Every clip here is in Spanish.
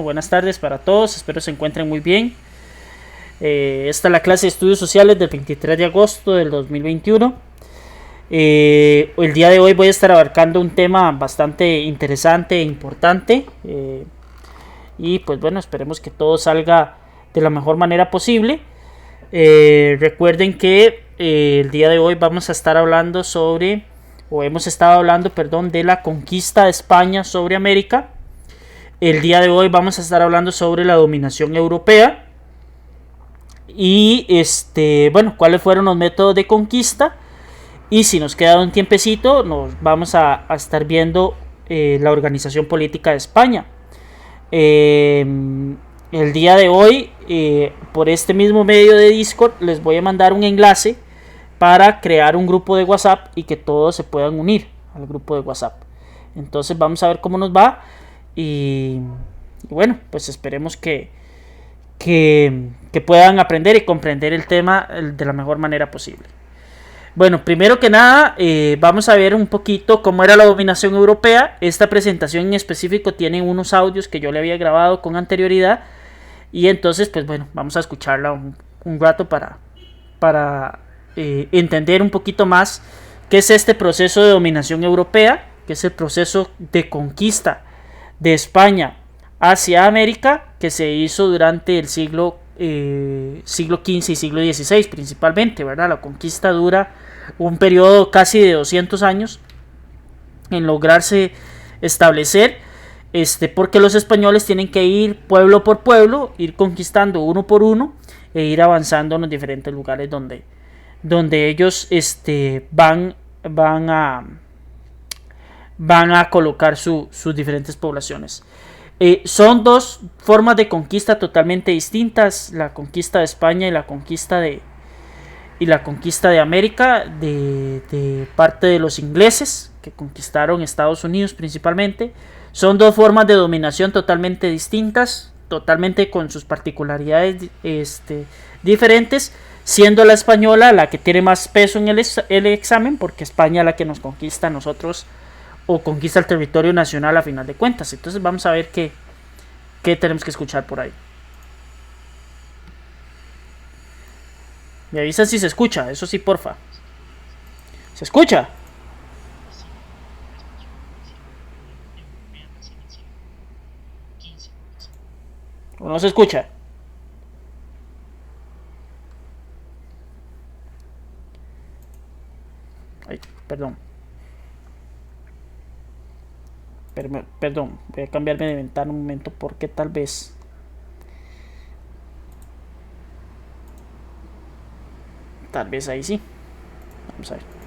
Buenas tardes para todos, espero se encuentren muy bien. Esta es la clase de estudios sociales del 23 de agosto del 2021. El día de hoy voy a estar abarcando un tema bastante interesante e importante. Y pues bueno, esperemos que todo salga de la mejor manera posible. Recuerden que el día de hoy vamos a estar hablando sobre, o hemos estado hablando, perdón, de la conquista de España sobre América. El día de hoy vamos a estar hablando sobre la dominación europea y bueno, cuáles fueron los métodos de conquista, y si nos queda un tiempecito nos vamos a estar viendo la organización política de España. El día de hoy por este mismo medio de Discord les voy a mandar un enlace para crear un grupo de WhatsApp y que todos se puedan unir al grupo de WhatsApp. Entonces vamos a ver cómo nos va. Y bueno, pues esperemos que puedan aprender y comprender el tema de la mejor manera posible. Bueno, primero que nada, vamos a ver un poquito cómo era la dominación europea. Esta presentación en específico tiene unos audios que yo le había grabado con anterioridad. Y entonces, pues bueno, vamos a escucharla un rato para entender un poquito más qué es este proceso de dominación europea, qué es el proceso de conquista de España hacia América, que se hizo durante el siglo XV y siglo XVI principalmente, ¿verdad? La conquista dura un periodo casi de 200 años en lograrse establecer, porque los españoles tienen que ir pueblo por pueblo, ir conquistando uno por uno e ir avanzando en los diferentes lugares donde ellos van a colocar sus diferentes poblaciones. Son dos formas de conquista totalmente distintas: la conquista de España y la conquista de América de parte de los ingleses, que conquistaron Estados Unidos principalmente. Son dos formas de dominación totalmente distintas, totalmente con sus particularidades diferentes, siendo la española la que tiene más peso en el examen, porque España es la que nos conquista a nosotros, o conquista el territorio nacional a final de cuentas. Entonces vamos a ver qué tenemos que escuchar por ahí. Me avisan si se escucha, eso sí, porfa. ¿Se escucha? ¿O no se escucha? Ay, perdón. Perdón, voy a cambiarme de ventana un momento porque tal vez... Tal vez ahí sí. Vamos a ver.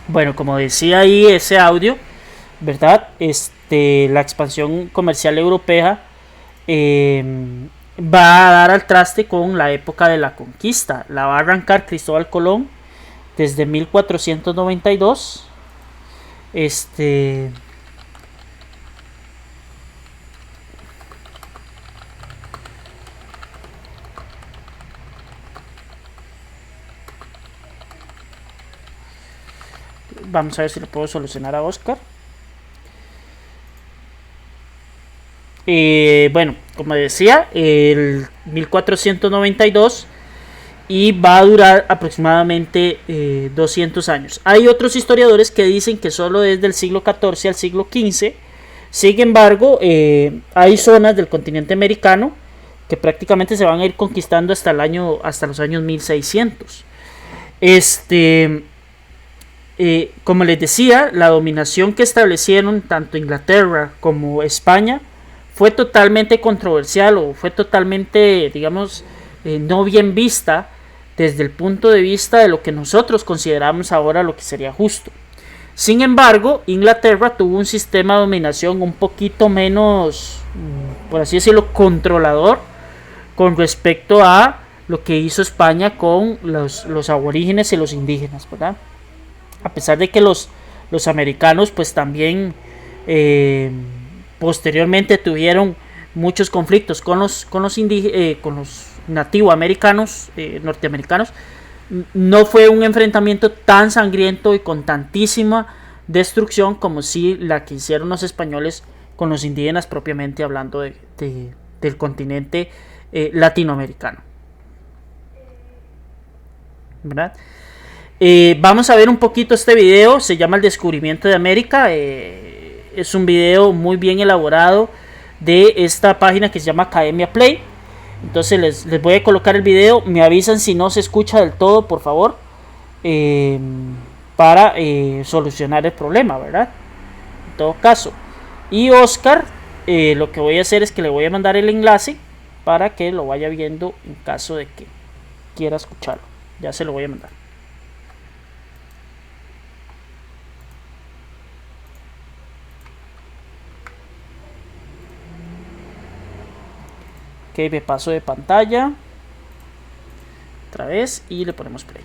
Bueno, como decía ahí ese audio, ¿verdad? La expansión comercial europea eh, va a dar al traste con la época de la conquista. La va a arrancar Cristóbal Colón desde 1492. Vamos a ver si lo puedo solucionar a Oscar. Bueno, como decía, el 1492 y va a durar aproximadamente 200 años. Hay otros historiadores que dicen que solo desde el siglo XIV al siglo XV. Sin embargo, hay zonas del continente americano que prácticamente se van a ir conquistando hasta los años 1600. Como les decía, la dominación que establecieron tanto Inglaterra como España fue totalmente controversial o fue totalmente, digamos, no bien vista desde el punto de vista de lo que nosotros consideramos ahora lo que sería justo. Sin embargo, Inglaterra tuvo un sistema de dominación un poquito menos, por así decirlo, controlador con respecto a lo que hizo España con los aborígenes y los indígenas, ¿verdad? A pesar de que los americanos pues también posteriormente tuvieron muchos conflictos con los nativoamericanos, norteamericanos, no fue un enfrentamiento tan sangriento y con tantísima destrucción como si la que hicieron los españoles con los indígenas propiamente hablando del continente latinoamericano, ¿verdad? Vamos a ver un poquito este video, se llama El Descubrimiento de América. Es un video muy bien elaborado de esta página que se llama Academia Play. Entonces les voy a colocar el video, me avisan si no se escucha del todo, por favor, para solucionar el problema, ¿verdad? En todo caso. Y Oscar, lo que voy a hacer es que le voy a mandar el enlace para que lo vaya viendo en caso de que quiera escucharlo. Ya se lo voy a mandar. Ok, me paso de pantalla otra vez y le ponemos play.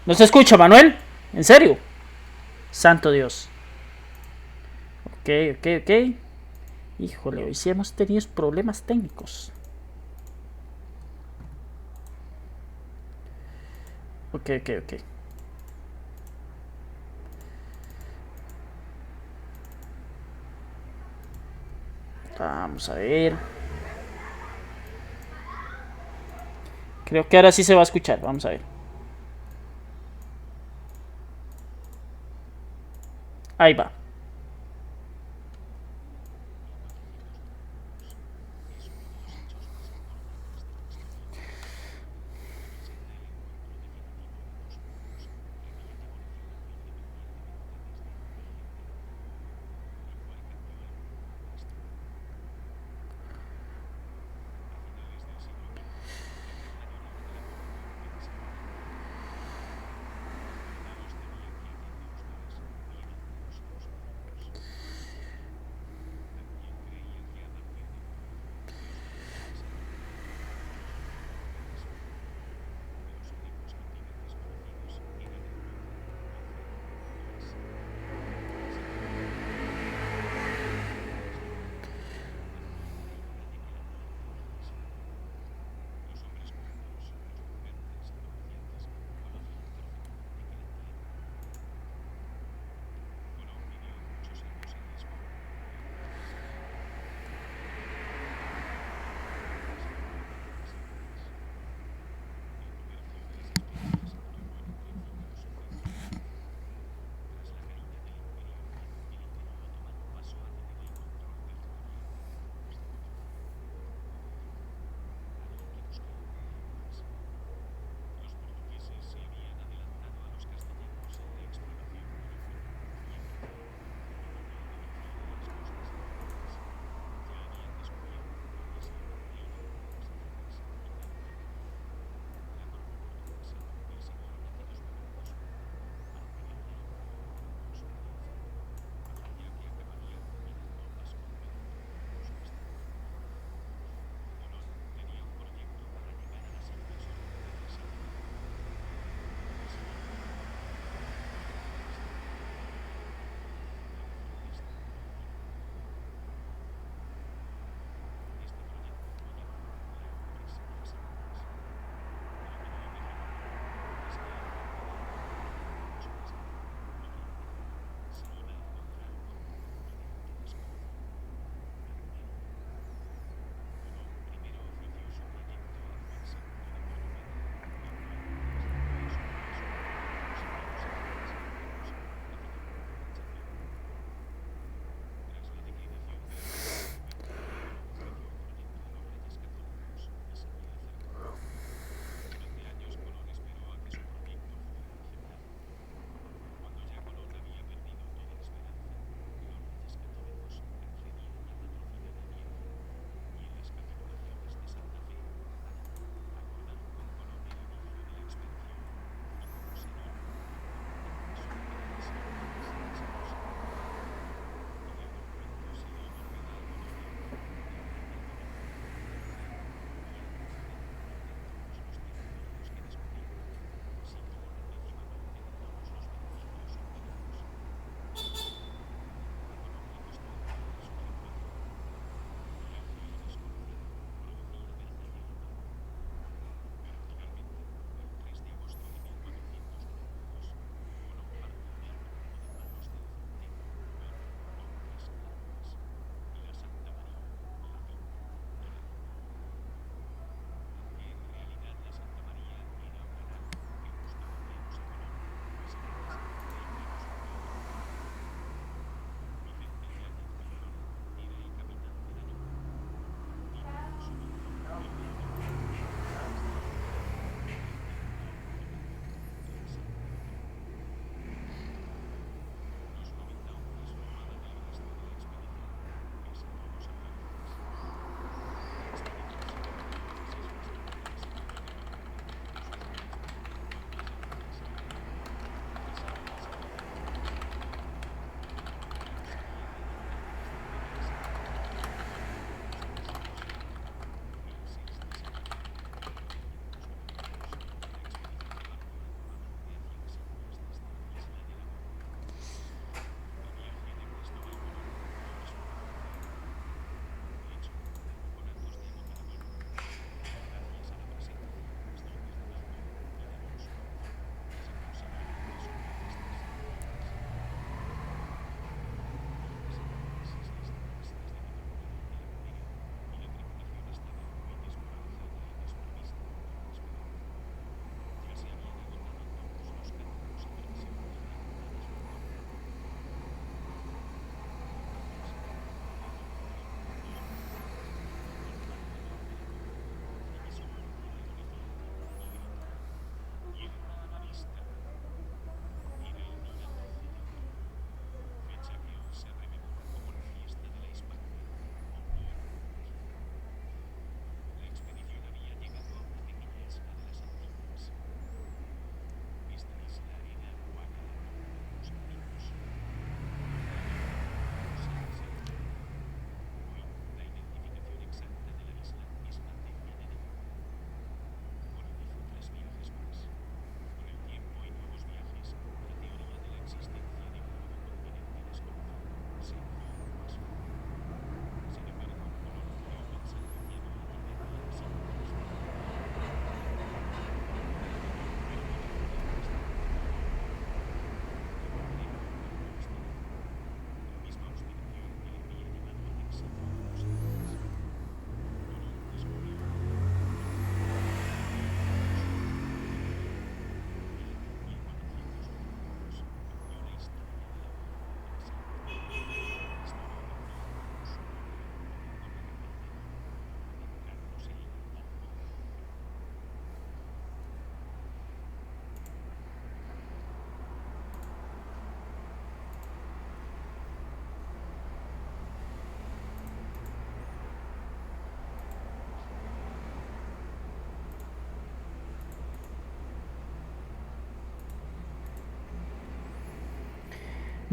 ¿No se escucha, Manuel? ¿En serio? Santo Dios. Ok. Híjole, hoy sí hemos tenido problemas técnicos. Ok. Vamos a ver. Creo que ahora sí se va a escuchar. Vamos a ver. Ahí va.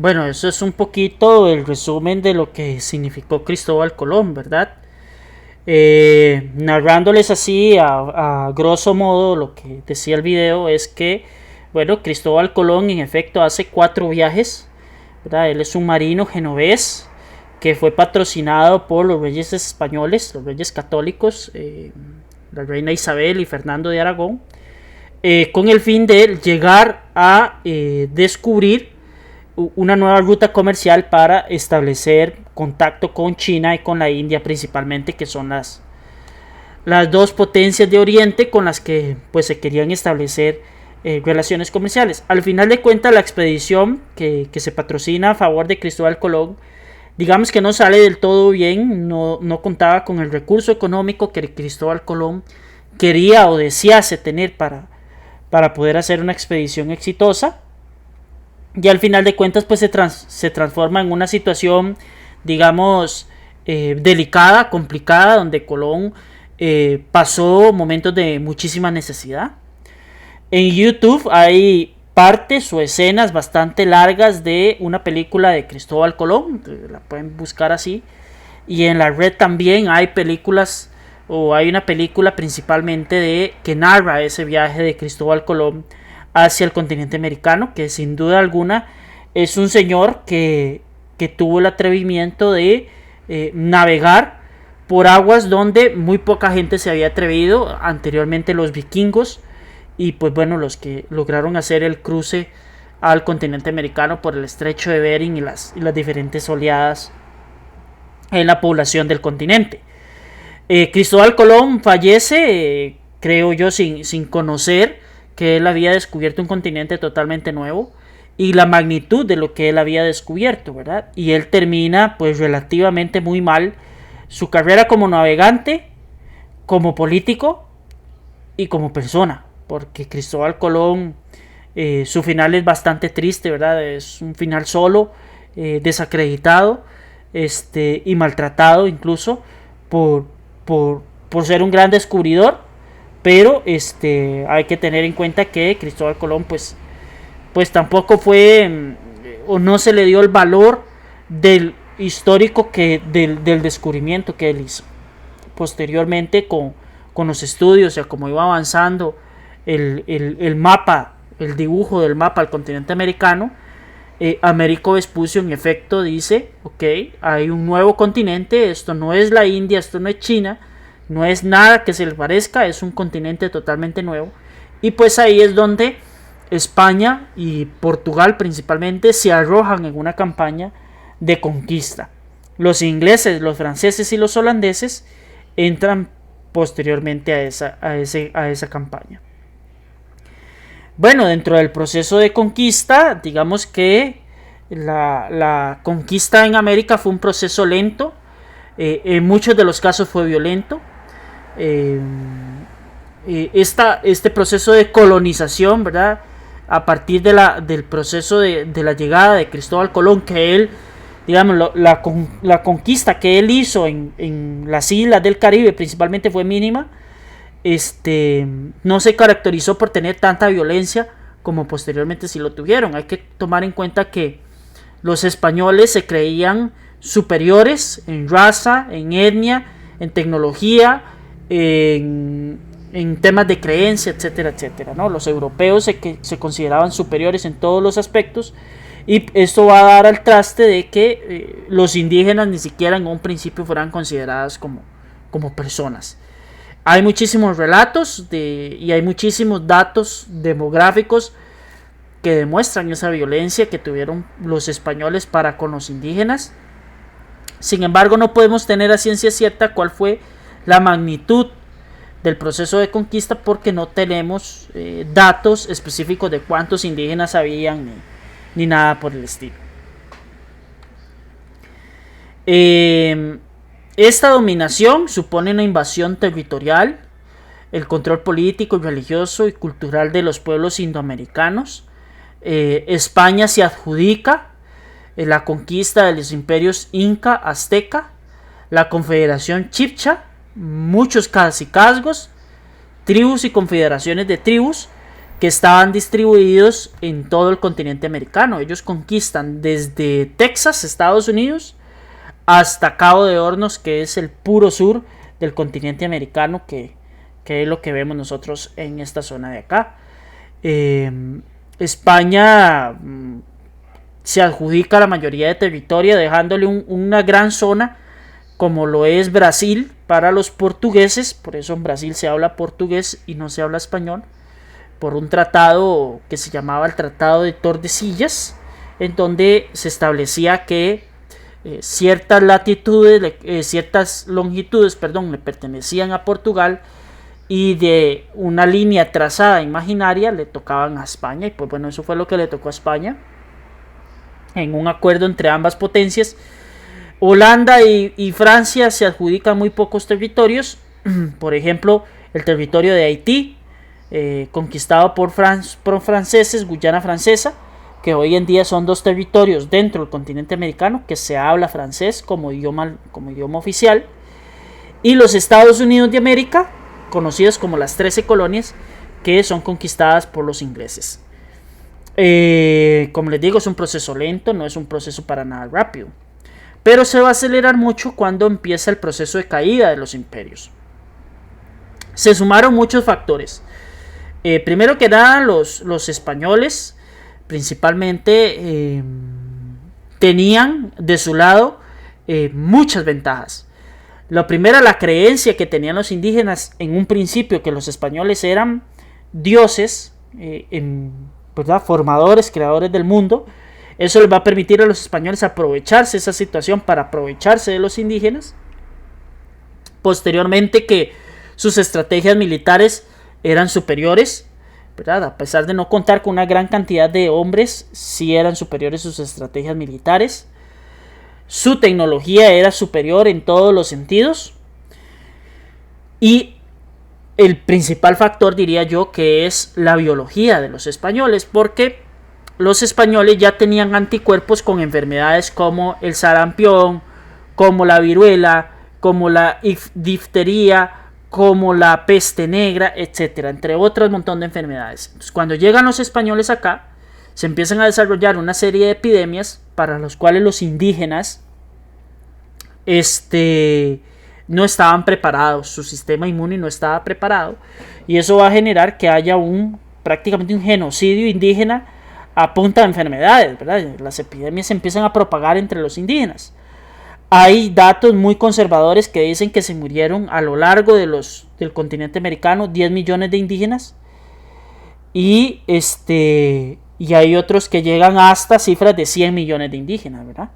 Bueno, eso es un poquito el resumen de lo que significó Cristóbal Colón, ¿verdad? Narrándoles así a grosso modo lo que decía el video es que, bueno, Cristóbal Colón en efecto hace 4 viajes, ¿verdad? Él es un marino genovés que fue patrocinado por los reyes españoles, los reyes católicos, la reina Isabel y Fernando de Aragón, con el fin de llegar a descubrir una nueva ruta comercial para establecer contacto con China y con la India principalmente, que son las dos potencias de Oriente con las que pues se querían establecer relaciones comerciales. Al final de cuentas, la expedición que se patrocina a favor de Cristóbal Colón, digamos que no sale del todo bien, no contaba con el recurso económico que Cristóbal Colón quería o desease tener para poder hacer una expedición exitosa. Y al final de cuentas pues se transforma en una situación, digamos, delicada, complicada, donde Colón pasó momentos de muchísima necesidad. En YouTube hay partes o escenas bastante largas de una película de Cristóbal Colón, la pueden buscar así. Y en la red también hay películas, o hay una película principalmente que narra ese viaje de Cristóbal Colón hacia el continente americano, que sin duda alguna es un señor que tuvo el atrevimiento de navegar por aguas donde muy poca gente se había atrevido, anteriormente los vikingos, y pues bueno, los que lograron hacer el cruce al continente americano por el estrecho de Bering y las diferentes oleadas en la población del continente. Cristóbal Colón fallece, creo yo, sin conocer que él había descubierto un continente totalmente nuevo y la magnitud de lo que él había descubierto, ¿verdad? Y él termina pues relativamente muy mal su carrera como navegante, como político y como persona, porque Cristóbal Colón, su final es bastante triste, ¿verdad? Es un final solo, desacreditado, y maltratado incluso por ser un gran descubridor. Pero hay que tener en cuenta que Cristóbal Colón pues tampoco fue o no se le dio el valor del histórico del descubrimiento que él hizo. Posteriormente con los estudios, o sea, como iba avanzando el mapa, el dibujo del mapa al continente americano, Américo Vespucio en efecto dice, ok, hay un nuevo continente, esto no es la India, esto no es China, no es nada que se le parezca, es un continente totalmente nuevo. Y pues ahí es donde España y Portugal principalmente se arrojan en una campaña de conquista. Los ingleses, los franceses y los holandeses entran posteriormente a esa campaña. Bueno, dentro del proceso de conquista, digamos que la conquista en América fue un proceso lento, en muchos de los casos fue violento. Este proceso de colonización, ¿verdad? A partir del proceso de la llegada de Cristóbal Colón, que él, digamos, la conquista que él hizo en las islas del Caribe principalmente fue mínima. No se caracterizó por tener tanta violencia como posteriormente sí lo tuvieron. Hay que tomar en cuenta que los españoles se creían superiores en raza, en etnia, en tecnología, en temas de creencia, etcétera, etcétera, ¿no? Los europeos se consideraban superiores en todos los aspectos, y esto va a dar al traste de que los indígenas ni siquiera en un principio fueran consideradas como personas. Hay muchísimos relatos y hay muchísimos datos demográficos que demuestran esa violencia que tuvieron los españoles para con los indígenas. Sin embargo, no podemos tener a ciencia cierta cuál fue la magnitud del proceso de conquista, porque no tenemos datos específicos de cuántos indígenas habían ni nada por el estilo. Esta dominación supone una invasión territorial, el control político, religioso y cultural de los pueblos indoamericanos. España se adjudica la conquista de los imperios Inca, Azteca, la Confederación Chibcha, muchos cacicazgos, tribus y confederaciones de tribus que estaban distribuidos en todo el continente americano. Ellos conquistan desde Texas, Estados Unidos, hasta Cabo de Hornos, que es el puro sur del continente americano, que es lo que vemos nosotros en esta zona de acá. España se adjudica la mayoría de territorio, dejándole una gran zona como lo es Brasil para los portugueses. Por eso en Brasil se habla portugués y no se habla español, por un tratado que se llamaba el Tratado de Tordesillas, en donde se establecía que ciertas longitudes le pertenecían a Portugal, y de una línea trazada imaginaria le tocaban a España. Y pues bueno, eso fue lo que le tocó a España en un acuerdo entre ambas potencias. Holanda y Francia se adjudican muy pocos territorios. Por ejemplo, el territorio de Haití, conquistado por franceses, Guyana Francesa, que hoy en día son 2 territorios dentro del continente americano que se habla francés como idioma oficial. Y los Estados Unidos de América, conocidos como las 13 colonias, que son conquistadas por los ingleses. Como les digo, es un proceso lento, no es un proceso para nada rápido, pero se va a acelerar mucho cuando empieza el proceso de caída de los imperios. Se sumaron muchos factores. Primero que nada, los españoles principalmente tenían de su lado muchas ventajas. La primera, la creencia que tenían los indígenas en un principio, que los españoles eran dioses, ¿verdad?, formadores, creadores del mundo. Eso les va a permitir a los españoles aprovecharse de esa situación para aprovecharse de los indígenas. Posteriormente, que sus estrategias militares eran superiores, ¿verdad? A pesar de no contar con una gran cantidad de hombres, sí eran superiores sus estrategias militares. Su tecnología era superior en todos los sentidos. Y el principal factor, diría yo, que es la biología de los españoles, porque los españoles ya tenían anticuerpos con enfermedades como el sarampión, como la viruela, como la diftería, como la peste negra, etcétera, entre otros montón de enfermedades. Entonces, cuando llegan los españoles acá, se empiezan a desarrollar una serie de epidemias para los cuales los indígenas no estaban preparados, su sistema inmune no estaba preparado, y eso va a generar que haya prácticamente un genocidio indígena a punta de enfermedades, ¿verdad? Las epidemias se empiezan a propagar entre los indígenas. Hay datos muy conservadores que dicen que se murieron a lo largo del continente americano 10 millones de indígenas, y hay otros que llegan hasta cifras de 100 millones de indígenas, ¿verdad?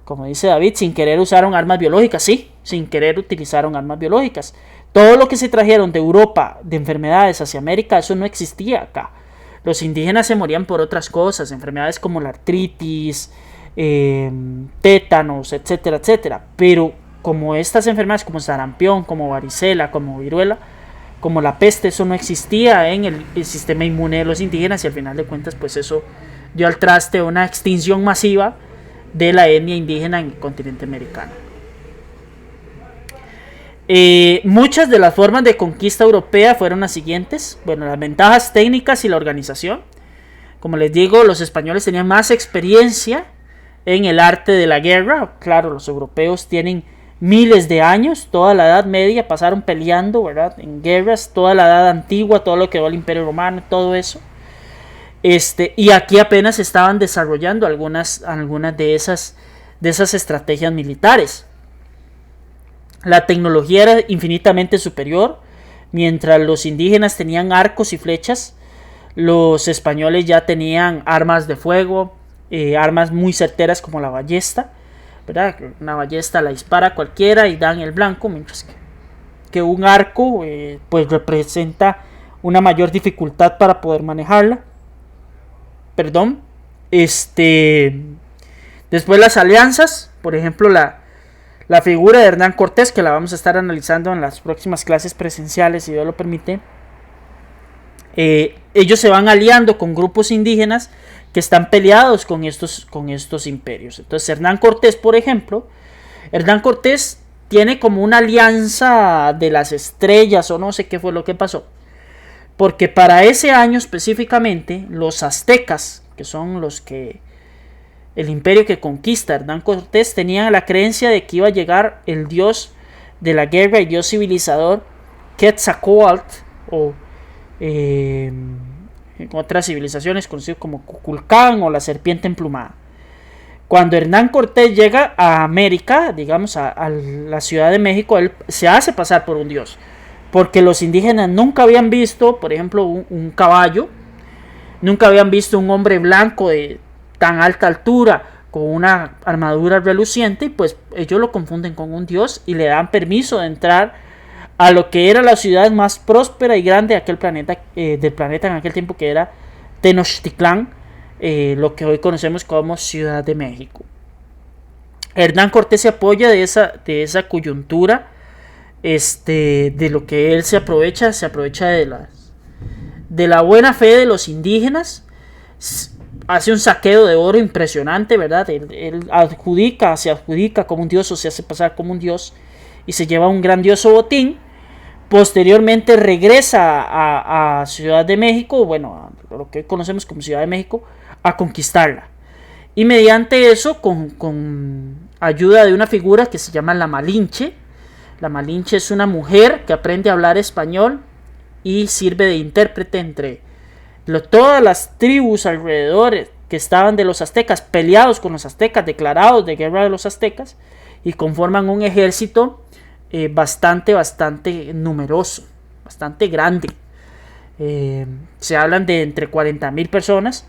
Como dice David, sin querer usaron armas biológicas. Sí, sin querer utilizaron armas biológicas. Todo lo que se trajeron de Europa de enfermedades hacia América, eso no existía acá. Los indígenas se morían por otras cosas, enfermedades como la artritis, tétanos, etcétera, etcétera. Pero como estas enfermedades como sarampión, como varicela, como viruela, como la peste, eso no existía en el sistema inmune de los indígenas, y al final de cuentas pues eso dio al traste una extinción masiva de la etnia indígena en el continente americano. Muchas de las formas de conquista europea fueron las siguientes. Bueno, las ventajas técnicas y la organización. Como les digo, los españoles tenían más experiencia en el arte de la guerra. Claro, los europeos tienen miles de años, toda la Edad Media pasaron peleando, ¿verdad?, en guerras, toda la Edad Antigua, todo lo que va al Imperio Romano, todo eso. Y aquí apenas estaban desarrollando algunas de esas estrategias militares. La tecnología era infinitamente superior. Mientras los indígenas tenían arcos y flechas, los españoles ya tenían armas de fuego, armas muy certeras como la ballesta, ¿verdad? Una ballesta la dispara cualquiera y dan el blanco, mientras que un arco pues representa una mayor dificultad para poder manejarla. Después las alianzas, por ejemplo la figura de Hernán Cortés, que la vamos a estar analizando en las próximas clases presenciales, si Dios lo permite. Ellos se van aliando con grupos indígenas que están peleados con estos imperios. Entonces Hernán Cortés, por ejemplo, Hernán Cortés tiene como una alianza de las estrellas, o no sé qué fue lo que pasó, porque para ese año específicamente los aztecas, que son los que el imperio que conquista Hernán Cortés, tenían la creencia de que iba a llegar el dios de la guerra y dios civilizador Quetzalcóatl, o en otras civilizaciones conocido como Kukulcán o la serpiente emplumada. Cuando Hernán Cortés llega a América, digamos a la Ciudad de México, él se hace pasar por un dios, porque los indígenas nunca habían visto, por ejemplo, un caballo, nunca habían visto un hombre blanco de tan alta altura con una armadura reluciente, y pues ellos lo confunden con un dios y le dan permiso de entrar a lo que era la ciudad más próspera y grande de aquel planeta, del planeta en aquel tiempo, que era Tenochtitlán, lo que hoy conocemos como Ciudad de México. Hernán Cortés se apoya de esa coyuntura, de lo que él se aprovecha de la buena fe de los indígenas, hace un saqueo de oro impresionante, ¿verdad? Él se adjudica como un dios, o se hace pasar como un dios, y se lleva un grandioso botín. Posteriormente regresa a Ciudad de México, bueno, a lo que hoy conocemos como Ciudad de México, a conquistarla. Y mediante eso, con ayuda de una figura que se llama la Malinche. La Malinche es una mujer que aprende a hablar español y sirve de intérprete entre todas las tribus alrededor que estaban de los aztecas, peleados con los aztecas, declarados de guerra de los aztecas, y conforman un ejército bastante numeroso, bastante grande. Se hablan de entre 40,000 personas,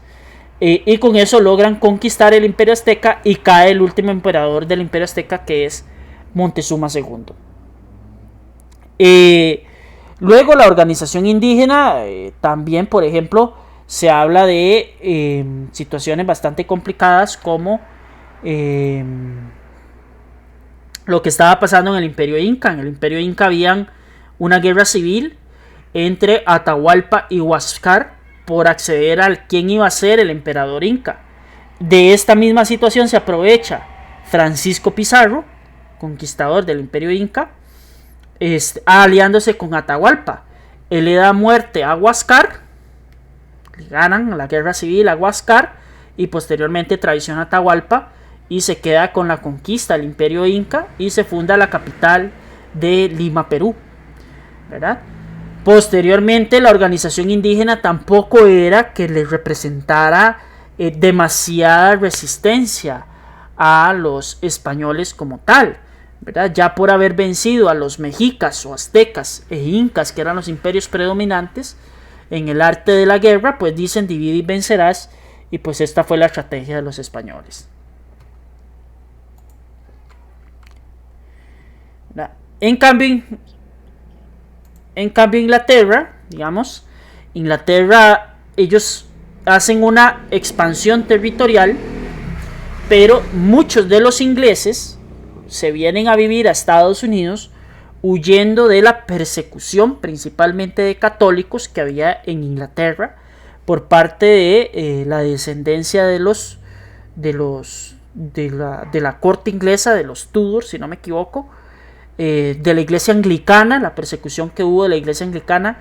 y con eso logran conquistar el imperio azteca, y cae el último emperador del imperio azteca, que es Montezuma II. Luego la organización indígena, también, por ejemplo, se habla de situaciones bastante complicadas, como lo que estaba pasando en el imperio inca. En el imperio inca había una guerra civil entre Atahualpa y Huáscar por acceder al quién iba a ser el emperador inca. De esta misma situación se aprovecha Francisco Pizarro, conquistador del imperio inca, aliándose con Atahualpa. Él le da muerte a Huáscar, le ganan la guerra civil a Huáscar, y posteriormente traiciona a Atahualpa y se queda con la conquista del imperio inca, y se funda la capital de Lima, Perú, ¿verdad? Posteriormente la organización indígena tampoco era que le representara demasiada resistencia a los españoles como tal, ¿verdad? Ya por haber vencido a los mexicas o aztecas e incas, que eran los imperios predominantes en el arte de la guerra, pues dicen divide y vencerás, y pues esta fue la estrategia de los españoles. En cambio Inglaterra, ellos hacen una expansión territorial, pero muchos de los ingleses se vienen a vivir a Estados Unidos huyendo de la persecución, principalmente de católicos, que había en Inglaterra por parte de la descendencia de la corte inglesa, de los Tudors, si no me equivoco, de la iglesia anglicana, la persecución que hubo de la iglesia anglicana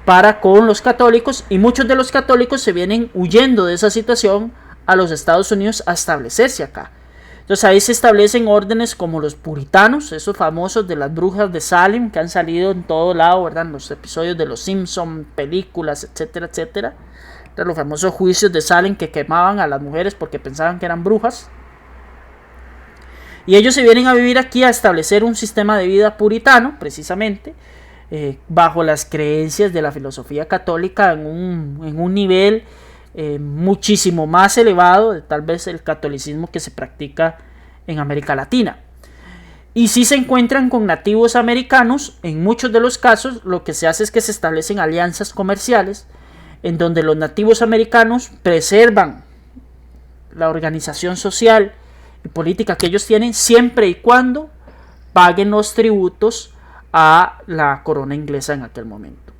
para con los católicos, y muchos de los católicos se vienen huyendo de esa situación a los Estados Unidos a establecerse acá. Entonces ahí se establecen órdenes como los puritanos, esos famosos de las brujas de Salem, que han salido en todo lado, ¿verdad? En los episodios de los Simpson, películas, etcétera, etcétera. Entonces, los famosos juicios de Salem, que quemaban a las mujeres porque pensaban que eran brujas. Y ellos se vienen a vivir aquí a establecer un sistema de vida puritano, precisamente, bajo las creencias de la filosofía católica en un nivel muchísimo más elevado de tal vez el catolicismo que se practica en América Latina. Y si se encuentran con nativos americanos, en muchos de los casos lo que se hace es que se establecen alianzas comerciales en donde los nativos americanos preservan la organización social y política que ellos tienen, siempre y cuando paguen los tributos a la corona inglesa en aquel momento.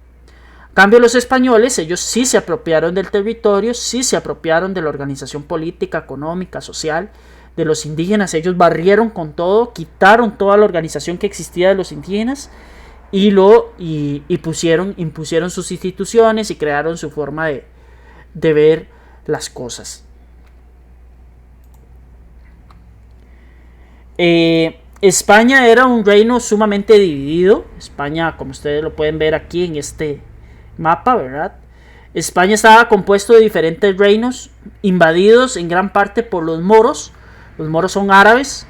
En cambio, los españoles, ellos sí se apropiaron del territorio, sí se apropiaron de la organización política, económica, social de los indígenas. Ellos barrieron con todo, quitaron toda la organización que existía de los indígenas impusieron sus instituciones y crearon su forma de ver las cosas. España era un reino sumamente dividido. España, como ustedes lo pueden ver aquí en este mapa, ¿verdad? España estaba compuesto de diferentes reinos invadidos en gran parte por los moros. Los moros son árabes.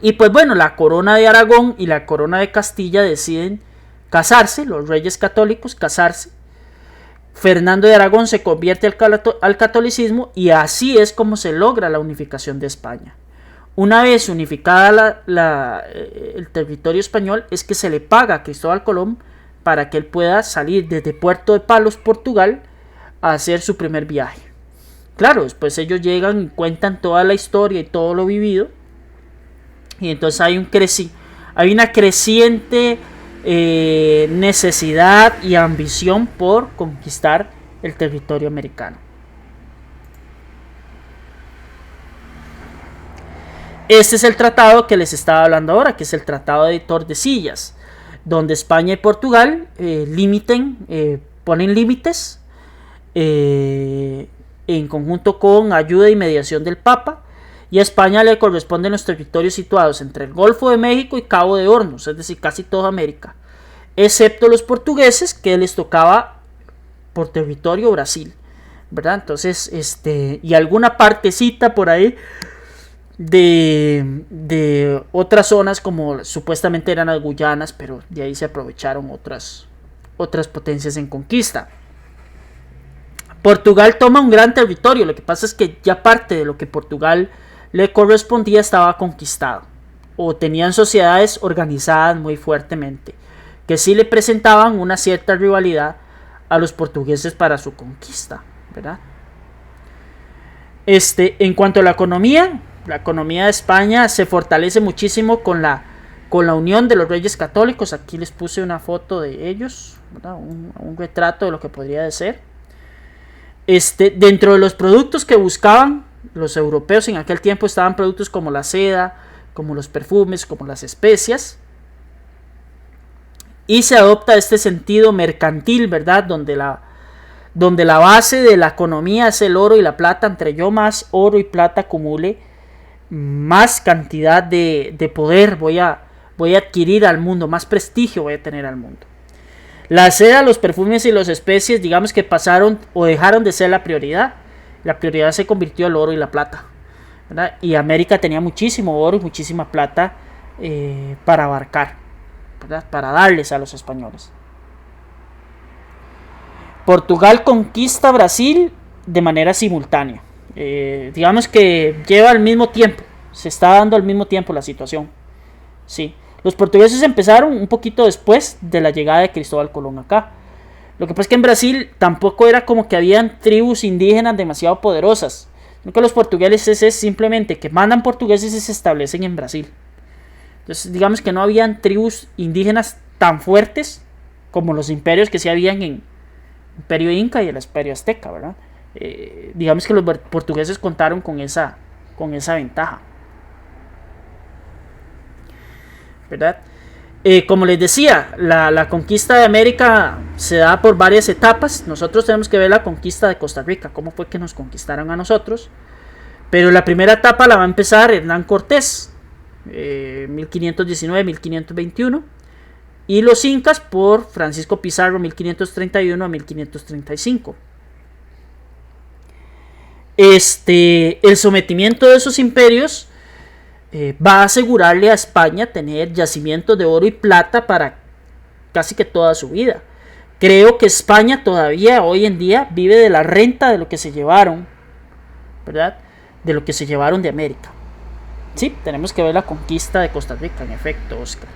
Y pues bueno, la corona de Aragón y la corona de Castilla deciden casarse, los reyes católicos casarse. Fernando de Aragón se convierte al catolicismo y así es como se logra la unificación de España. Una vez unificada el territorio español, es que se le paga a Cristóbal Colón para que él pueda salir desde Puerto de Palos, Portugal, a hacer su primer viaje. Claro, después ellos llegan y cuentan toda la historia y todo lo vivido. Y entonces hay una creciente necesidad y ambición por conquistar el territorio americano. Este es el tratado que les estaba hablando ahora, que es el Tratado de Tordesillas, donde España y Portugal ponen límites en conjunto con ayuda y mediación del Papa, y a España le corresponden los territorios situados entre el Golfo de México y Cabo de Hornos, es decir, casi toda América, excepto los portugueses, que les tocaba por territorio Brasil, ¿verdad? Entonces, y alguna partecita por ahí de otras zonas, como supuestamente eran las Guyanas, pero de ahí se aprovecharon otras potencias en conquista. Portugal toma un gran territorio, lo que pasa es que ya parte de lo que Portugal le correspondía estaba conquistado, o tenían sociedades organizadas muy fuertemente, que sí le presentaban una cierta rivalidad a los portugueses para su conquista, ¿verdad? En cuanto a la economía de España se fortalece muchísimo con la unión de los reyes católicos. Aquí les puse una foto de ellos, ¿verdad? Un retrato de lo que podría ser. Dentro de los productos que buscaban los europeos en aquel tiempo estaban productos como la seda, como los perfumes, como las especias. Y se adopta este sentido mercantil, ¿verdad? Donde la base de la economía es el oro y la plata. Entre yo más oro y plata acumule, más cantidad de poder voy a adquirir al mundo, más prestigio voy a tener al mundo. La seda, los perfumes y las especies, digamos que pasaron o dejaron de ser la prioridad. La prioridad se convirtió en el oro y la plata, ¿verdad? Y América tenía muchísimo oro y muchísima plata para abarcar, ¿verdad? Para darles a los españoles. Portugal conquista Brasil de manera simultánea. Digamos que lleva al mismo tiempo, se está dando al mismo tiempo la situación. Sí. Los portugueses empezaron un poquito después de la llegada de Cristóbal Colón acá. Lo que pasa es que en Brasil tampoco era como que habían tribus indígenas demasiado poderosas. Lo que los portugueses es simplemente que mandan portugueses y se establecen en Brasil. Entonces digamos que no habían tribus indígenas tan fuertes como los imperios que sí habían en el Imperio Inca y el Imperio Azteca, ¿verdad? Digamos que los portugueses contaron con esa ventaja, ¿verdad? Como les decía, la conquista de América se da por varias etapas. Nosotros tenemos que ver la conquista de Costa Rica, cómo fue que nos conquistaron a nosotros. Pero la primera etapa la va a empezar Hernán Cortés, 1519-1521, y los incas por Francisco Pizarro, 1531 a 1535. El sometimiento de esos imperios va a asegurarle a España tener yacimientos de oro y plata para casi que toda su vida. Creo que España todavía hoy en día vive de la renta de lo que se llevaron, ¿verdad? De lo que se llevaron de América. Sí, tenemos que ver la conquista de Costa Rica, en efecto, Oscar.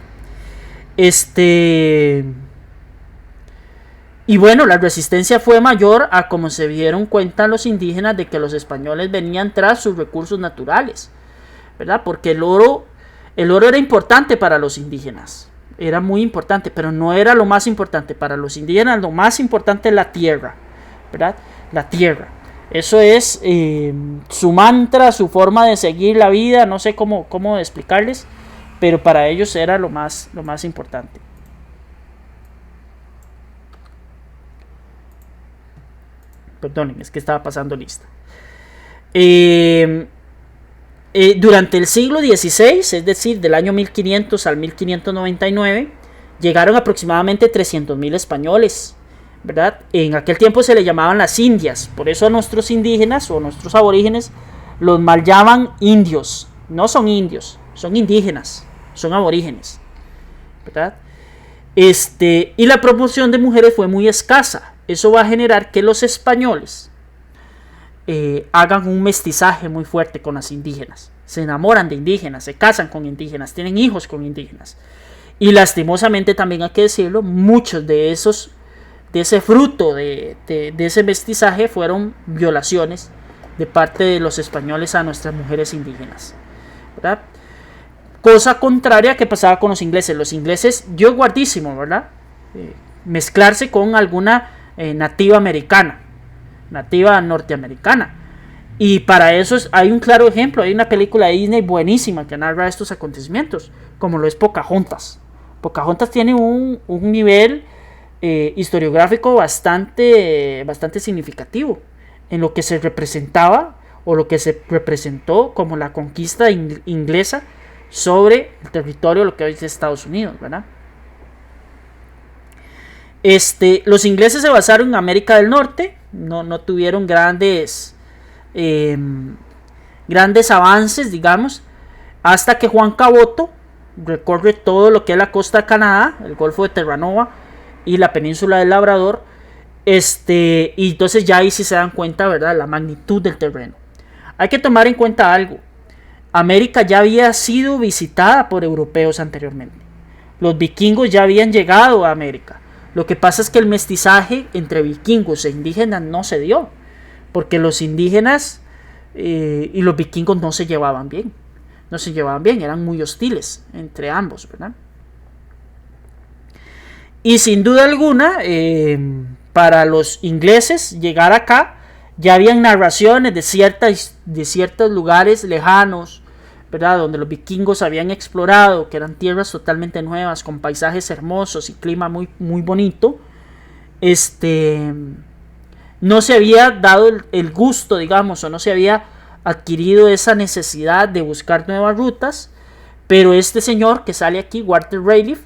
Y bueno, la resistencia fue mayor a como se dieron cuenta los indígenas de que los españoles venían tras sus recursos naturales, ¿verdad? Porque el oro era importante para los indígenas, era muy importante, pero no era lo más importante para los indígenas. Lo más importante es la tierra, ¿verdad? La tierra. Eso es su mantra, su forma de seguir la vida, no sé cómo explicarles, pero para ellos era lo más importante. Perdonen, es que estaba pasando lista. Durante el siglo XVI, es decir, del año 1500 al 1599, llegaron aproximadamente 300.000 españoles, ¿verdad? En aquel tiempo se le llamaban las Indias, por eso a nuestros indígenas o nuestros aborígenes los mal llaman indios. No son indios, son indígenas, son aborígenes, ¿verdad? Y la proporción de mujeres fue muy escasa. Eso va a generar que los españoles hagan un mestizaje muy fuerte con las indígenas. Se enamoran de indígenas, se casan con indígenas, tienen hijos con indígenas. Y lastimosamente también hay que decirlo, muchos de ese fruto de ese mestizaje fueron violaciones de parte de los españoles a nuestras mujeres indígenas, ¿verdad? Cosa contraria que pasaba con los ingleses. Los ingleses, yo guardísimo, ¿verdad? Mezclarse con alguna nativa americana, nativa norteamericana. Y para eso hay un claro ejemplo. Hay una película de Disney buenísima que narra estos acontecimientos, como lo es Pocahontas. Pocahontas tiene un nivel historiográfico bastante significativo en lo que se representaba o lo que se representó como la conquista inglesa sobre el territorio de lo que hoy es Estados Unidos, ¿verdad? Los ingleses se basaron en América del Norte, no tuvieron grandes avances, digamos, hasta que Juan Caboto recorre todo lo que es la costa de Canadá, el Golfo de Terranova y la península del Labrador, y entonces ya ahí sí se dan cuenta, ¿verdad?, la magnitud del terreno. Hay que tomar en cuenta algo. América ya había sido visitada por europeos anteriormente. Los vikingos ya habían llegado a América. Lo que pasa es que el mestizaje entre vikingos e indígenas no se dio, porque los indígenas y los vikingos no se llevaban bien. No se llevaban bien, eran muy hostiles entre ambos, ¿verdad? Y sin duda alguna, para los ingleses llegar acá, ya habían narraciones de ciertos lugares lejanos, ¿verdad?, donde los vikingos habían explorado, que eran tierras totalmente nuevas, con paisajes hermosos y clima muy, muy bonito. No se había dado el gusto, digamos, o no se había adquirido esa necesidad de buscar nuevas rutas, pero este señor que sale aquí, Walter Raleigh,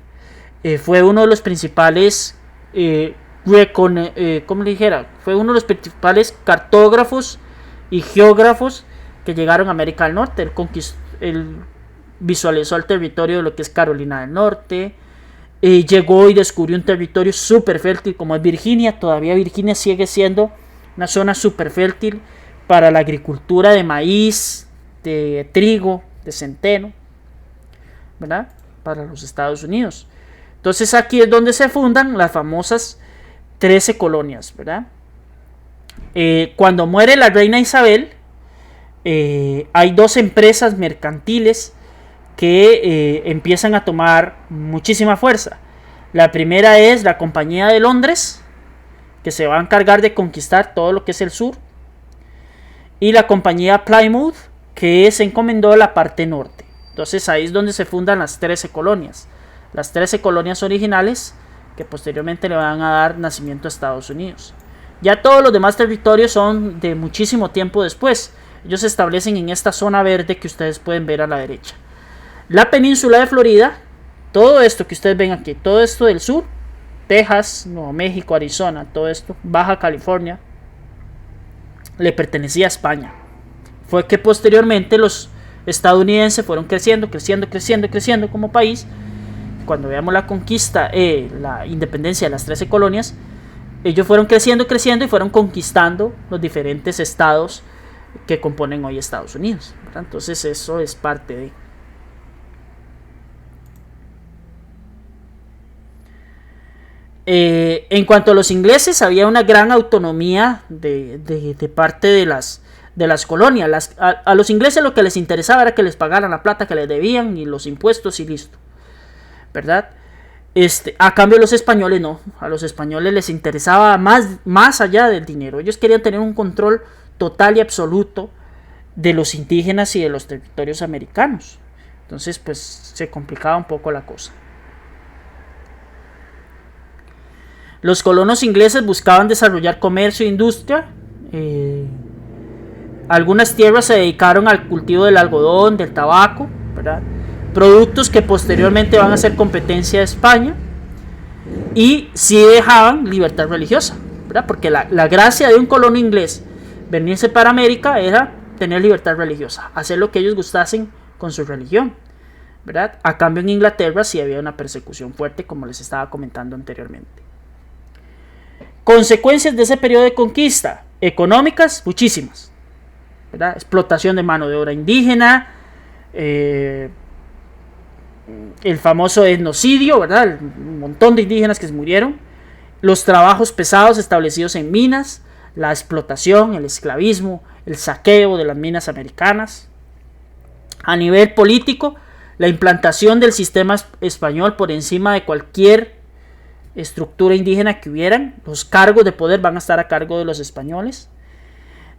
fue uno de los principales fue uno de los principales cartógrafos y geógrafos que llegaron a América del Norte. Él visualizó el territorio de lo que es Carolina del Norte, llegó y descubrió un territorio súper fértil como es Virginia. Todavía Virginia sigue siendo una zona súper fértil para la agricultura de maíz, de trigo, de centeno, ¿verdad?, para los Estados Unidos. Entonces aquí es donde se fundan las famosas 13 colonias, ¿verdad? Cuando muere la reina Isabel, hay dos empresas mercantiles que empiezan a tomar muchísima fuerza. La primera es la Compañía de Londres, que se va a encargar de conquistar todo lo que es el sur, y la Compañía Plymouth, que se encomendó la parte norte. Entonces ahí es donde se fundan las 13 colonias. Las 13 colonias originales que posteriormente le van a dar nacimiento a Estados Unidos. Ya todos los demás territorios son de muchísimo tiempo después. Ellos se establecen en esta zona verde que ustedes pueden ver a la derecha. La península de Florida, todo esto que ustedes ven aquí, todo esto del sur, Texas, Nuevo México, Arizona, todo esto, Baja California, le pertenecía a España. Fue que posteriormente los estadounidenses fueron creciendo como país. Cuando veamos la conquista, la independencia de las 13 colonias, ellos fueron creciendo y fueron conquistando los diferentes estados que componen hoy Estados Unidos, ¿verdad? Entonces eso es parte de... En cuanto a los ingleses, había una gran autonomía de parte de las colonias. A los ingleses lo que les interesaba era que les pagaran la plata que les debían y los impuestos y listo, ¿verdad? A cambio los españoles no. A los españoles les interesaba más allá del dinero. Ellos querían tener un control total y absoluto de los indígenas y de los territorios americanos. Entonces pues se complicaba un poco la cosa. Los colonos ingleses buscaban desarrollar comercio e industria. Algunas tierras se dedicaron al cultivo del algodón, del tabaco, ¿verdad? Productos que posteriormente van a ser competencia de España. Y sí dejaban libertad religiosa, ¿verdad? Porque la gracia de un colono inglés venirse para América era tener libertad religiosa, hacer lo que ellos gustasen con su religión, ¿verdad? A cambio en Inglaterra sí había una persecución fuerte, como les estaba comentando anteriormente. Consecuencias de ese periodo de conquista económicas, muchísimas, ¿verdad? Explotación de mano de obra indígena, el famoso etnocidio, ¿verdad? Un montón de indígenas que se murieron, los trabajos pesados establecidos en minas, la explotación, el esclavismo, el saqueo de las minas americanas. A nivel político, la implantación del sistema español por encima de cualquier estructura indígena que hubieran. Los cargos de poder van a estar a cargo de los españoles.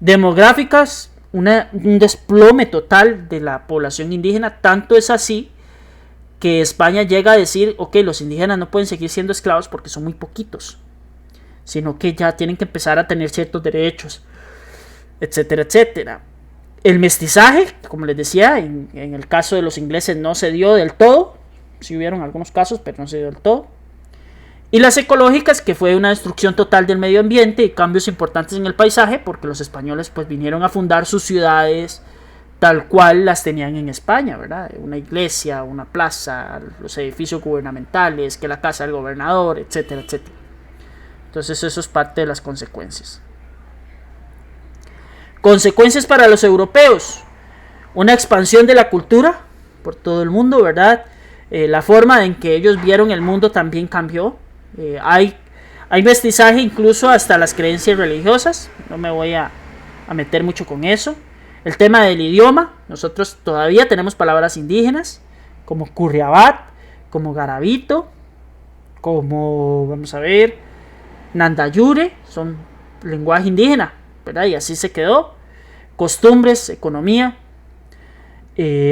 Demográficas, un desplome total de la población indígena. Tanto es así que España llega a decir, ok, los indígenas no pueden seguir siendo esclavos porque son muy poquitos, sino que ya tienen que empezar a tener ciertos derechos, etcétera, etcétera. El mestizaje, como les decía, en el caso de los ingleses no se dio del todo. Sí hubieron algunos casos, pero no se dio del todo. Y las ecológicas, que fue una destrucción total del medio ambiente y cambios importantes en el paisaje, porque los españoles pues vinieron a fundar sus ciudades tal cual las tenían en España, ¿verdad? Una iglesia, una plaza, los edificios gubernamentales, que la casa del gobernador, etcétera, etcétera. Entonces eso es parte de las consecuencias. Consecuencias para los europeos. Una expansión de la cultura por todo el mundo, ¿verdad? La forma en que ellos vieron el mundo también cambió. Hay mestizaje incluso hasta las creencias religiosas. No me voy a meter mucho con eso. El tema del idioma. Nosotros todavía tenemos palabras indígenas como curriabat, como garabito, como, vamos a ver, nandayure. Son lenguaje indígena, ¿verdad? Y así se quedó. Costumbres, economía,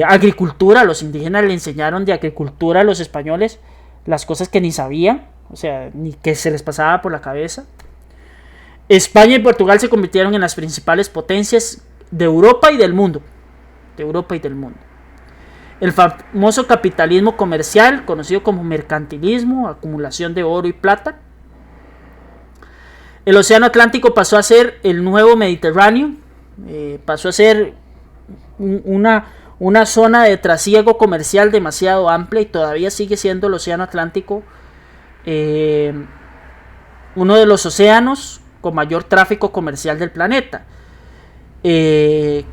agricultura. Los indígenas le enseñaron de agricultura a los españoles las cosas que ni sabían, o sea, ni que se les pasaba por la cabeza. España y Portugal se convirtieron en las principales potencias de Europa y del mundo. El famoso capitalismo comercial, conocido como mercantilismo, acumulación de oro y plata. El océano Atlántico pasó a ser el nuevo Mediterráneo, pasó a ser una zona de trasiego comercial demasiado amplia y todavía sigue siendo el océano Atlántico uno de los océanos con mayor tráfico comercial del planeta.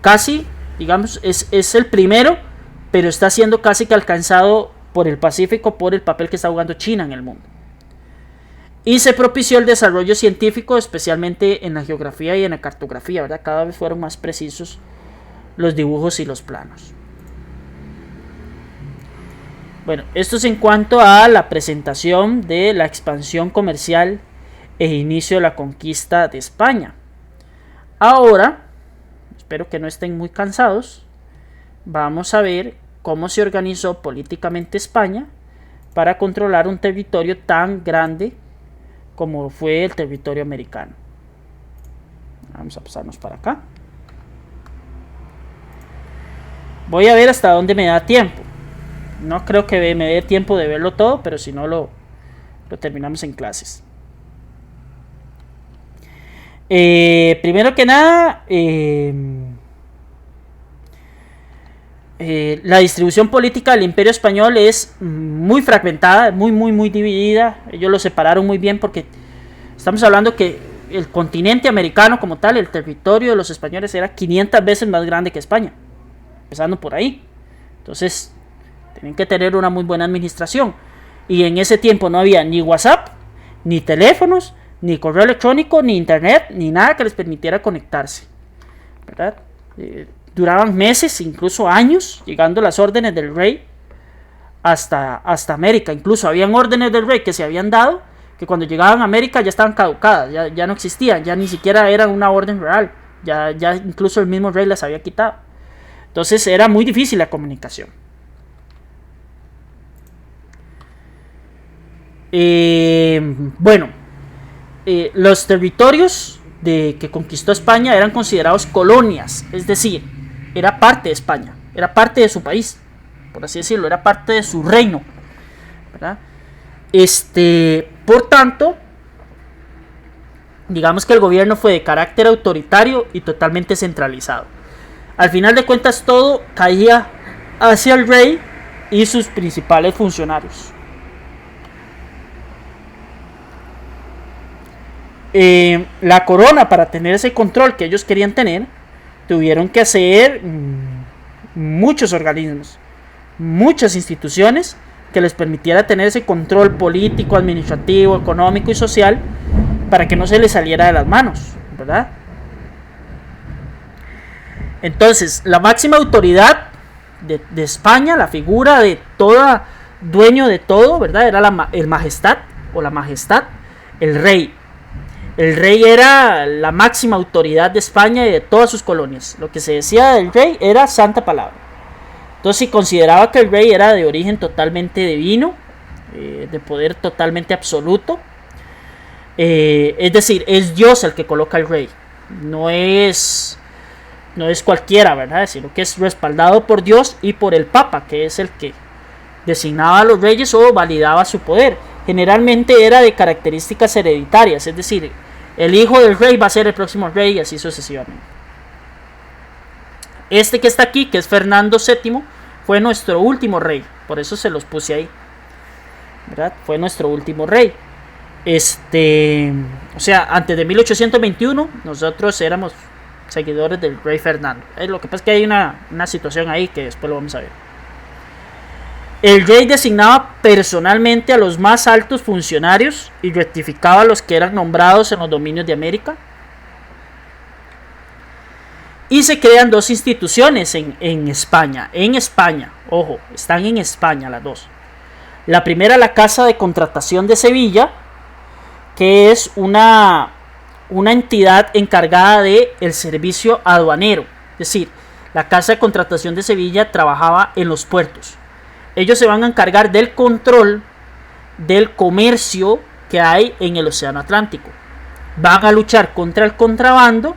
Casi, digamos, es el primero, pero está siendo casi que alcanzado por el Pacífico por el papel que está jugando China en el mundo. Y se propició el desarrollo científico, especialmente en la geografía y en la cartografía, ¿verdad? Cada vez fueron más precisos los dibujos y los planos. Bueno, esto es en cuanto a la presentación de la expansión comercial e inicio de la conquista de España. Ahora, espero que no estén muy cansados, vamos a ver cómo se organizó políticamente España para controlar un territorio tan grande como fue el territorio americano. Vamos a pasarnos para acá. Voy a ver hasta dónde me da tiempo. No creo que me dé tiempo de verlo todo, pero si no lo terminamos en clases. Primero que nada, la distribución política del Imperio Español es muy fragmentada, muy dividida. Ellos lo separaron muy bien porque estamos hablando que el continente americano como tal, el territorio de los españoles era 500 veces más grande que España, empezando por ahí. Entonces tienen que tener una muy buena administración, y en ese tiempo no había ni WhatsApp, ni teléfonos, ni correo electrónico, ni internet, ni nada que les permitiera conectarse, ¿verdad? Duraban meses, incluso años, llegando las órdenes del rey hasta América. Incluso habían órdenes del rey que se habían dado, que cuando llegaban a América ya estaban caducadas, ya no existían, ya ni siquiera eran una orden real, ya incluso el mismo rey las había quitado. Entonces era muy difícil la comunicación. Bueno, los territorios que conquistó España eran considerados colonias, es decir, era parte de España, era parte de su país, por así decirlo, era parte de su reino, ¿verdad? Por tanto, digamos que el gobierno fue de carácter autoritario y totalmente centralizado. Al final de cuentas, todo caía hacia el rey y sus principales funcionarios. La corona, para tener ese control que ellos querían tener, tuvieron que hacer muchos organismos, muchas instituciones que les permitiera tener ese control político, administrativo, económico y social, para que no se les saliera de las manos, ¿verdad? Entonces, la máxima autoridad de España, la figura de toda, dueño de todo, ¿verdad? Era el majestad o la majestad, el rey. El rey era la máxima autoridad de España y de todas sus colonias. Lo que se decía del rey era santa palabra. Entonces se consideraba que el rey era de origen totalmente divino, de poder totalmente absoluto. Es decir, es Dios el que coloca al rey. No es cualquiera, ¿verdad? Sino que es respaldado por Dios y por el Papa, que es el que designaba a los reyes o validaba su poder. Generalmente era de características hereditarias, es decir, el hijo del rey va a ser el próximo rey y así sucesivamente. Este que está aquí, que es Fernando VII, fue nuestro último rey, por eso se los puse ahí, ¿verdad? Fue nuestro último rey. O sea, antes de 1821 nosotros éramos seguidores del rey Fernando. Lo que pasa es que hay una situación ahí que después lo vamos a ver. El rey designaba personalmente a los más altos funcionarios y rectificaba a los que eran nombrados en los dominios de América. Y se crean dos instituciones en España. En España, ojo, están en España las dos. La primera, la Casa de Contratación de Sevilla, que es una entidad encargada del servicio aduanero. Es decir, la Casa de Contratación de Sevilla trabajaba en los puertos. Ellos se van a encargar del control del comercio que hay en el Océano Atlántico. Van a luchar contra el contrabando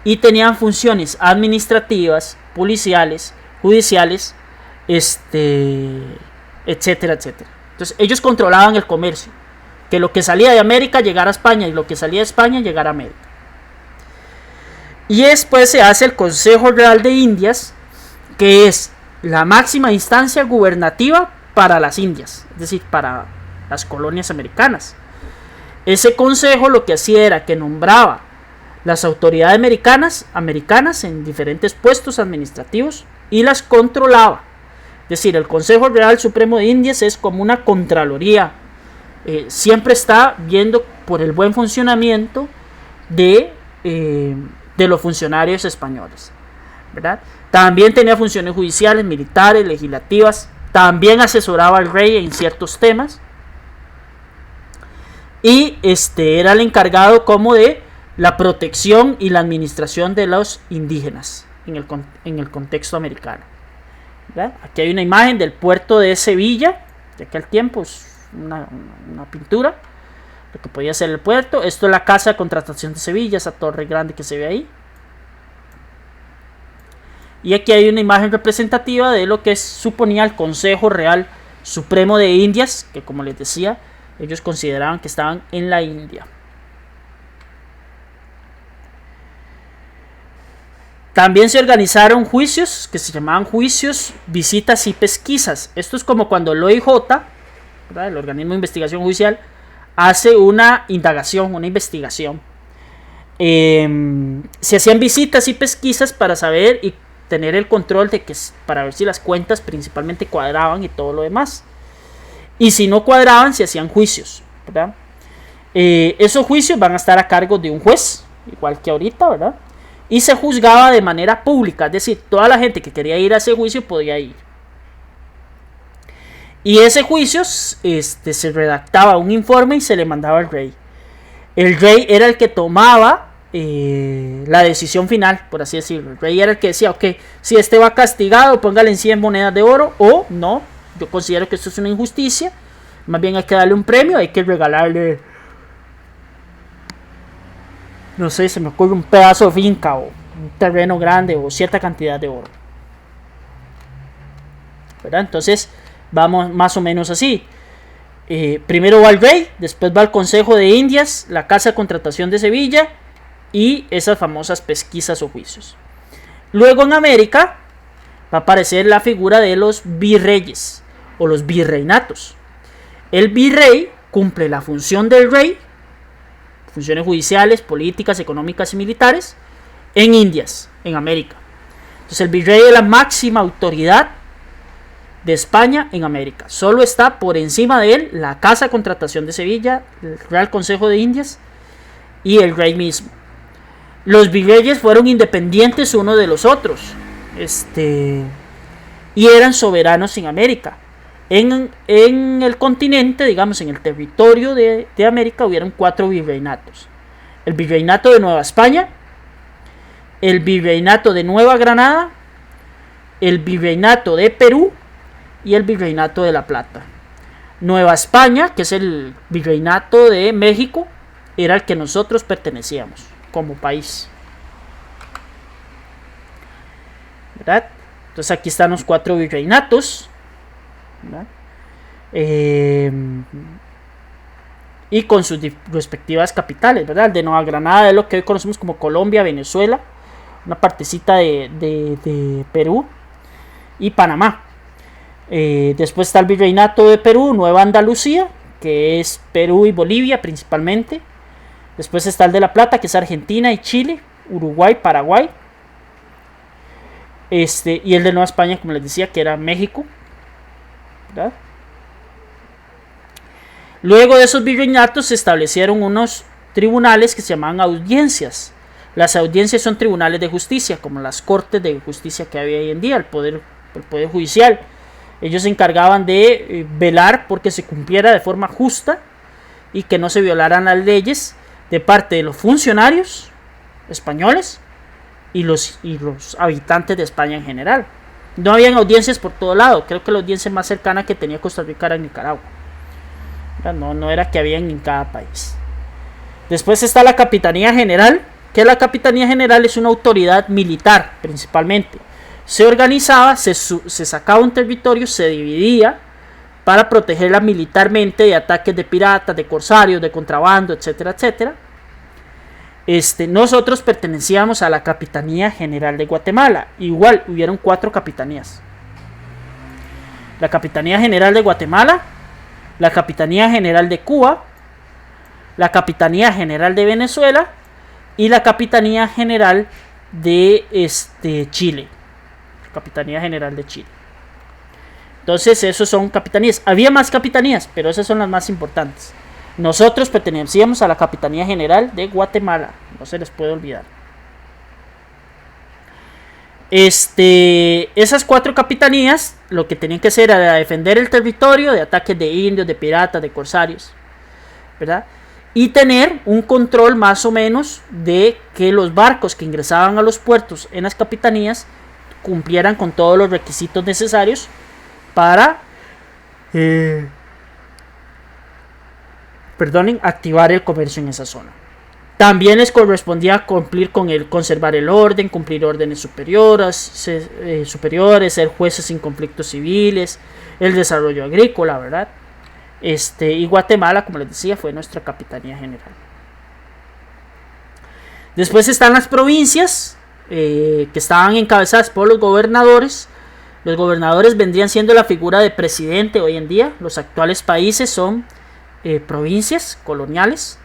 y tenían funciones administrativas, policiales, judiciales, etcétera, etcétera. Entonces ellos controlaban el comercio. Que lo que salía de América llegara a España y lo que salía de España llegara a América. Y después se hace el Consejo Real de Indias, que es la máxima instancia gubernativa para las Indias, es decir, para las colonias americanas. Ese consejo lo que hacía era que nombraba las autoridades americanas en diferentes puestos administrativos y las controlaba. Es decir, el Consejo Real Supremo de Indias es como una contraloría. Siempre está viendo por el buen funcionamiento de los funcionarios españoles, ¿verdad? También tenía funciones judiciales, militares, legislativas. También asesoraba al rey en ciertos temas. Y era el encargado como de la protección y la administración de los indígenas en el contexto americano, ¿verdad? Aquí hay una imagen del puerto de Sevilla, de aquel tiempo, es una pintura, lo que podía ser el puerto. Esto es la Casa de Contratación de Sevilla, esa torre grande que se ve ahí. Y aquí hay una imagen representativa de lo que suponía el Consejo Real Supremo de Indias, que como les decía, ellos consideraban que estaban en la India. También se organizaron juicios que se llamaban juicios, visitas y pesquisas. Esto es como cuando el OIJ, ¿verdad?, el organismo de investigación judicial, hace una indagación, una investigación. Se hacían visitas y pesquisas para saber y tener el control para ver si las cuentas principalmente cuadraban y todo lo demás. Y si no cuadraban, se hacían juicios, ¿verdad? Esos juicios van a estar a cargo de un juez, igual que ahorita, ¿verdad? Y se juzgaba de manera pública, es decir, toda la gente que quería ir a ese juicio podía ir. Y ese juicio se redactaba un informe y se le mandaba al rey. El rey era el que tomaba la decisión final, por así decirlo. El rey era el que decía, ok, si este va castigado, póngale en 100 monedas de oro, o no, yo considero que esto es una injusticia, Más bien hay que darle un premio, hay que regalarle, no sé, se me ocurre un pedazo de finca o un terreno grande o cierta cantidad de oro, ¿verdad? Entonces vamos más o menos así. Primero va el rey, después va el Consejo de Indias, la Casa de Contratación de Sevilla y esas famosas pesquisas o juicios. Luego en América va a aparecer la figura de los virreyes o los virreinatos. El virrey cumple la función del rey, funciones judiciales, políticas, económicas y militares, en Indias, en América. Entonces el virrey es la máxima autoridad de España en América. Solo está por encima de él la Casa de Contratación de Sevilla, el Real Consejo de Indias y el rey mismo. Los virreyes fueron independientes unos de los otros, y eran soberanos en América. En el continente, digamos, en el territorio de América, hubieron 4 virreinatos. El virreinato de Nueva España, el virreinato de Nueva Granada, el virreinato de Perú y el virreinato de La Plata. Nueva España, que es el virreinato de México, era el que nosotros pertenecíamos como país, ¿verdad? Entonces aquí están los 4 virreinatos, ¿verdad? Y con sus respectivas capitales, ¿verdad? El de Nueva Granada es lo que hoy conocemos como Colombia, Venezuela, una partecita de Perú y Panamá. Después está el virreinato de Perú, Nueva Andalucía, que es Perú y Bolivia principalmente. Después está el de La Plata, que es Argentina y Chile, Uruguay, Paraguay. Y el de Nueva España, como les decía, que era México, ¿verdad? Luego de esos virreinatos se establecieron unos tribunales que se llamaban audiencias. Las audiencias son tribunales de justicia, como las cortes de justicia que había hoy en día, el poder judicial. Ellos se encargaban de velar porque se cumpliera de forma justa y que no se violaran las leyes de parte de los funcionarios españoles y los habitantes de España en general. No habían audiencias por todo lado. Creo que la audiencia más cercana que tenía Costa Rica era en Nicaragua. No era que habían en cada país. Después está la Capitanía General, que la Capitanía General es una autoridad militar principalmente. Se organizaba, se sacaba un territorio, se dividía para protegerla militarmente de ataques de piratas, de corsarios, de contrabando, etcétera, etcétera. Nosotros pertenecíamos a la Capitanía General de Guatemala. Igual, hubieron 4 capitanías. La Capitanía General de Guatemala, la Capitanía General de Cuba, la Capitanía General de Venezuela y la Capitanía General de Chile. Capitanía General de Chile. Entonces, esos son capitanías. Había más capitanías, pero esas son las más importantes. Nosotros pertenecíamos a la Capitanía General de Guatemala. No se les puede olvidar. Esas 4 capitanías lo que tenían que hacer era defender el territorio de ataques de indios, de piratas, de corsarios, ¿verdad? Y tener un control más o menos de que los barcos que ingresaban a los puertos en las capitanías cumplieran con todos los requisitos necesarios para activar el comercio en esa zona. También les correspondía cumplir con conservar el orden, cumplir órdenes superiores, ser jueces sin conflictos civiles, el desarrollo agrícola, ¿verdad? Y Guatemala, como les decía, fue nuestra Capitanía General. Después están las provincias, que estaban encabezadas por los gobernadores. Los gobernadores vendrían siendo la figura de presidente hoy en día. Los actuales países son provincias coloniales,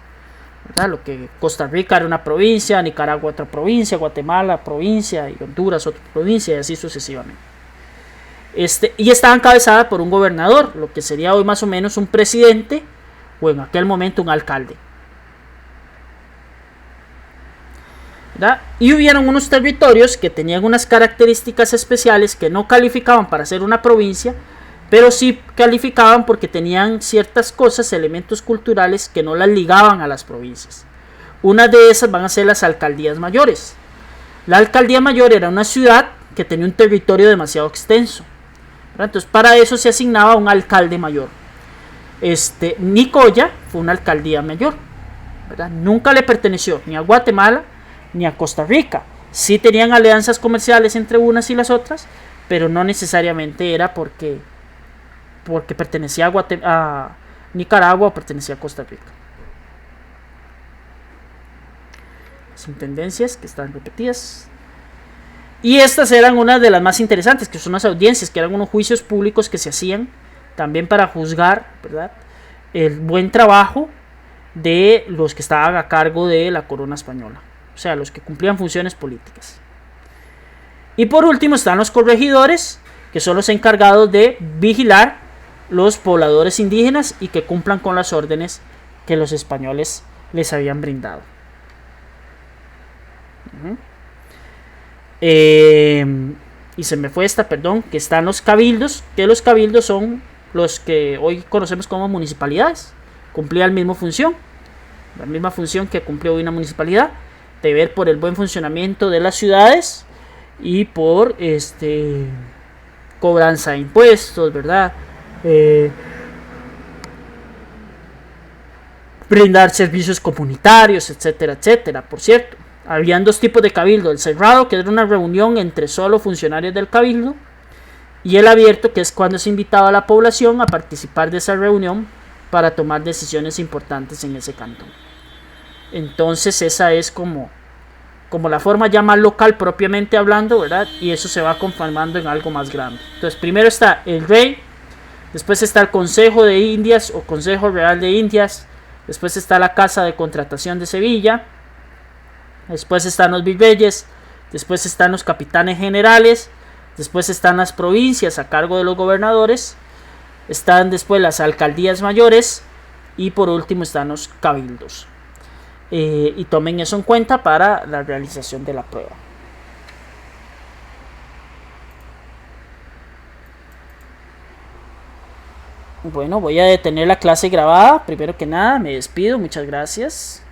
¿verdad? Lo que Costa Rica era una provincia, Nicaragua otra provincia, Guatemala provincia y Honduras otra provincia y así sucesivamente. Y estaba encabezada por un gobernador, lo que sería hoy más o menos un presidente o en aquel momento un alcalde, ¿verdad? Y hubieron unos territorios que tenían unas características especiales que no calificaban para ser una provincia, pero sí calificaban porque tenían ciertas cosas, elementos culturales que no las ligaban a las provincias. Una de esas van a ser las alcaldías mayores. La alcaldía mayor era una ciudad que tenía un territorio demasiado extenso, ¿verdad? Entonces para eso se asignaba un alcalde mayor. Nicoya fue una alcaldía mayor, ¿verdad? Nunca le perteneció ni a Guatemala ni a Costa Rica. Sí tenían alianzas comerciales entre unas y las otras, pero no necesariamente era porque pertenecía a Nicaragua o pertenecía a Costa Rica. Las intendencias que están repetidas. Y estas eran una de las más interesantes, que son las audiencias, que eran unos juicios públicos que se hacían también para juzgar, ¿verdad?, el buen trabajo de los que estaban a cargo de la corona española, o sea, los que cumplían funciones políticas. Y por último están los corregidores, que son los encargados de vigilar los pobladores indígenas y que cumplan con las órdenes que los españoles les habían brindado. Y se me fue esta, perdón, que están los cabildos, que los cabildos son los que hoy conocemos como municipalidades. Cumplían la misma función que cumple hoy una municipalidad, de ver por el buen funcionamiento de las ciudades y por cobranza de impuestos, ¿verdad? Brindar servicios comunitarios, etcétera, etcétera. Por cierto, habían dos tipos de cabildo: el cerrado, que era una reunión entre solo funcionarios del cabildo, y el abierto, que es cuando se invitaba a la población a participar de esa reunión para tomar decisiones importantes en ese cantón. Entonces esa es como la forma ya más local propiamente hablando, ¿verdad? Y eso se va conformando en algo más grande. Entonces primero está el rey, después está el Consejo de Indias o Consejo Real de Indias, después está la Casa de Contratación de Sevilla, después están los virreyes, después están los capitanes generales, después están las provincias a cargo de los gobernadores, están después las alcaldías mayores y por último están los cabildos. Y tomen eso en cuenta para la realización de la prueba. Bueno, voy a detener la clase grabada. Primero que nada, me despido. Muchas gracias.